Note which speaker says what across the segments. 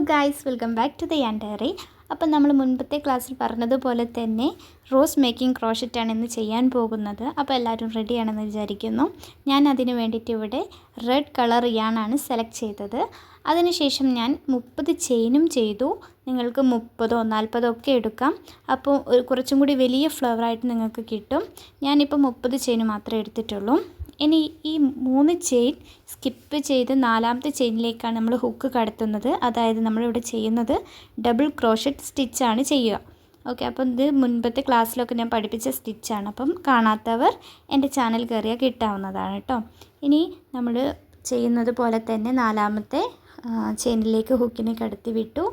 Speaker 1: Guys, welcome back to the yan diary. അപ്പം നമ്മൾ മുൻപത്തെ ക്ലാസ്സിൽ പറഞ്ഞതുപോലെ തന്നെ റോസ് മേക്കിംഗ് ക്രോഷറ്റാണ് ഇന്ന് ചെയ്യാൻ പോകുന്നത്. അപ്പോൾ എല്ലാവരും റെഡിയാണെന്ന് വിചാരിക്കുന്നു. ഞാൻ അതിന് വേണ്ടിയിട്ട് ഇവിടെ റെഡ് കളർ യാണാണ് സെലക്ട് ചെയ്തത്. അതിനുശേഷം ഞാൻ 30 ചെയിനും ചെയ്തു. നിങ്ങൾക്ക് 30ഓ 40ഓ ഒക്കെ എടുക്കാം. അപ്പോൾ കുറച്ചും കൂടി വലിയ ഫ്ലവറായിട്ട് നിങ്ങൾക്ക് കിട്ടും. ഞാനിപ്പോൾ 30 ചെയിൻ മാത്രമേ എടുത്തിട്ടുള്ളൂ. ഇനി ഈ 3 ചെയിൻ സ്കിപ്പ് ചെയ്ത് 4ാമത്തെ ചെയിനിലേക്കാണ് നമ്മൾ ഹുക്ക് കടത്തുന്നത്. അതായത് നമ്മളിവിടെ ചെയ്യുന്നത് ഡബിൾ ക്രോഷറ്റ് സ്റ്റിച്ചാണ് ചെയ്യുക. ഓക്കെ, അപ്പം ഇത് മുൻപത്തെ ക്ലാസ്സിലൊക്കെ ഞാൻ പഠിപ്പിച്ച സ്റ്റിച്ചാണ്. അപ്പം കാണാത്തവർ എൻ്റെ ചാനൽ കയറിയാൽ കിട്ടാവുന്നതാണ് കേട്ടോ. ഇനി നമ്മൾ ചെയ്യുന്നത് പോലെ തന്നെ 4ാമത്തെ ചെയിനിലേക്ക് ഹുക്കിനെ കടത്തി വിട്ടു.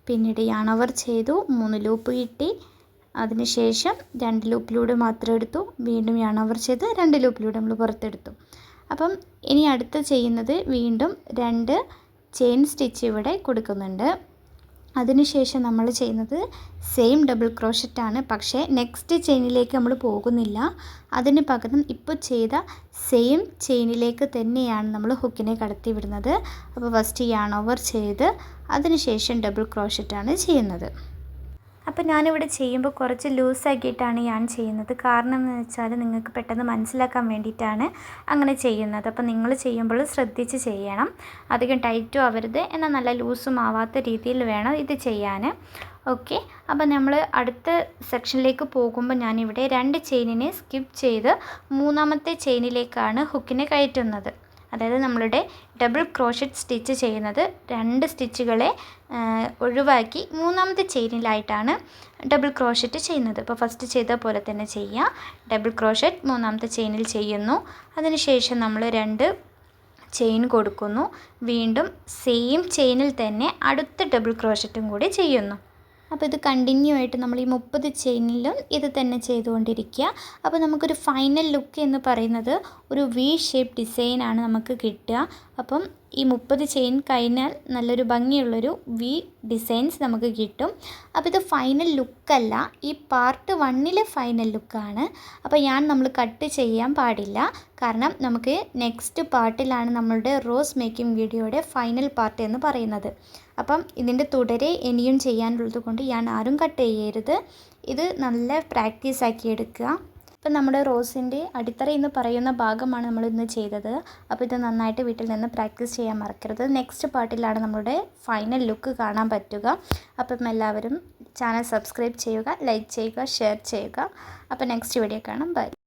Speaker 1: പിന്നീട് യാൺ ഓവർ ചെയ്തു, 3 ലൂപ്പ് കിട്ടി. അതിനുശേഷം 2 ലൂപ്പിലൂടെ മാത്രം എടുത്തു. വീണ്ടും യാൺ ഓവർ ചെയ്ത് 2 ലൂപ്പിലൂടെ നമ്മൾ പുറത്തെടുത്തു. അപ്പം ഇനി അടുത്ത് ചെയ്യുന്നത് വീണ്ടും 2 ചെയിൻ സ്റ്റിച്ച് ഇവിടെ കൊടുക്കുന്നുണ്ട്. അതിനുശേഷം നമ്മൾ ചെയ്യുന്നത് സെയിം ഡബിൾ ക്രോഷറ്റാണ്. പക്ഷേ നെക്സ്റ്റ് ചെയിനിലേക്ക് നമ്മൾ പോകുന്നില്ല. അതിന് പകരം ഇപ്പോൾ ചെയ്ത സെയിം ചെയിനിലേക്ക് തന്നെയാണ് നമ്മൾ ഹുക്കിനെ കടത്തി വിടുന്നത്. അപ്പോൾ ഫസ്റ്റ് യാൺ ഓവർ ചെയ്ത് അതിനുശേഷം ഡബിൾ ക്രോഷറ്റാണ് ചെയ്യുന്നത്. അപ്പോൾ ഞാനിവിടെ ചെയ്യുമ്പോൾ കുറച്ച് ലൂസാക്കിയിട്ടാണ് ഞാൻ ചെയ്യുന്നത്. കാരണം എന്ന് വെച്ചാൽ നിങ്ങൾക്ക് പെട്ടെന്ന് മനസ്സിലാക്കാൻ വേണ്ടിയിട്ടാണ് അങ്ങനെ ചെയ്യുന്നത്. അപ്പോൾ നിങ്ങൾ ചെയ്യുമ്പോൾ ശ്രദ്ധിച്ച് ചെയ്യണം. അധികം ടൈറ്റും ആവരുത്, എന്നാൽ നല്ല ലൂസും ആവാത്ത രീതിയിൽ വേണം ഇത് ചെയ്യാൻ. ഓക്കെ, അപ്പോൾ നമ്മൾ അടുത്ത സെക്ഷനിലേക്ക് പോകുമ്പോൾ ഞാനിവിടെ 2 ചെയിനിനെ സ്കിപ്പ് ചെയ്ത് 3ാമത്തെ ചെയിനിലേക്കാണ് ഹുക്കിനെ കയറ്റുന്നത്. അതായത് നമ്മളുടെ ഡബിൾ ക്രോഷറ്റ് സ്റ്റിച്ച് ചെയ്യുന്നത് 2 സ്റ്റിച്ചുകളെ ഒഴിവാക്കി 3ാമത്തെ ചെയിനിലായിട്ടാണ് ഡബിൾ ക്രോഷറ്റ് ചെയ്യുന്നത്. അപ്പോൾ ഫസ്റ്റ് ചെയ്ത പോലെ തന്നെ ചെയ്യുക. ഡബിൾ ക്രോഷറ്റ് 3ാമത്തെ ചെയിനിൽ ചെയ്യുന്നു. അതിനുശേഷം നമ്മൾ 2 ചെയിൻ കൊടുക്കുന്നു. വീണ്ടും സെയിം ചെയിനിൽ തന്നെ അടുത്ത ഡബിൾ ക്രോഷറ്റും കൂടി ചെയ്യുന്നു. അപ്പോൾ ഇത് കണ്ടിന്യൂ ആയിട്ട് നമ്മൾ ഈ 30 ചെയിനിലും ഇത് തന്നെ ചെയ്തുകൊണ്ടിരിക്കുക. അപ്പോൾ നമുക്കൊരു ഫൈനൽ ലുക്ക് എന്ന് പറയുന്നത് ഒരു വി ഷേപ്പ് ഡിസൈനാണ് നമുക്ക് കിട്ടുക. അപ്പം ഈ 30 ചെയിൻ കഴിഞ്ഞാൽ നല്ലൊരു ഭംഗിയുള്ളൊരു വി ഡിസൈൻസ് നമുക്ക് കിട്ടും. അപ്പോൾ ഇത് ഫൈനൽ ലുക്കല്ല, ഈ പാർട്ട് 1ലെ ഫൈനൽ ലുക്കാണ്. അപ്പോൾ നമ്മൾ കട്ട് ചെയ്യാൻ പാടില്ല. കാരണം നമുക്ക് നെക്സ്റ്റ് പാർട്ടിലാണ് നമ്മളുടെ റോസ് മേക്കിംഗ് വീഡിയോയുടെ ഫൈനൽ പാർട്ട് എന്ന് പറയുന്നത്. അപ്പം ഇതിൻ്റെ തുടരെ ഇനിയും ചെയ്യാനുള്ളത് കൊണ്ട് ആരും കട്ട് ചെയ്യരുത്. ഇത് നല്ല പ്രാക്ടീസ് ആക്കി എടുക്കുക. ഇപ്പം നമ്മുടെ റോസിൻ്റെ അടിത്തറ എന്ന് പറയുന്ന ഭാഗമാണ് നമ്മൾ ഇന്ന് ചെയ്തത്. അപ്പോൾ ഇത് നന്നായിട്ട് വീട്ടിൽ നിന്ന് പ്രാക്ടീസ് ചെയ്യാൻ മറക്കരുത്. നെക്സ്റ്റ് പാർട്ടിലാണ് നമ്മുടെ ഫൈനൽ ലുക്ക് കാണാൻ പറ്റുക. അപ്പം എല്ലാവരും ചാനൽ സബ്സ്ക്രൈബ് ചെയ്യുക, ലൈക്ക് ചെയ്യുക, ഷെയർ ചെയ്യുക. അപ്പോൾ നെക്സ്റ്റ് വീഡിയോ കാണാം. ബൈ.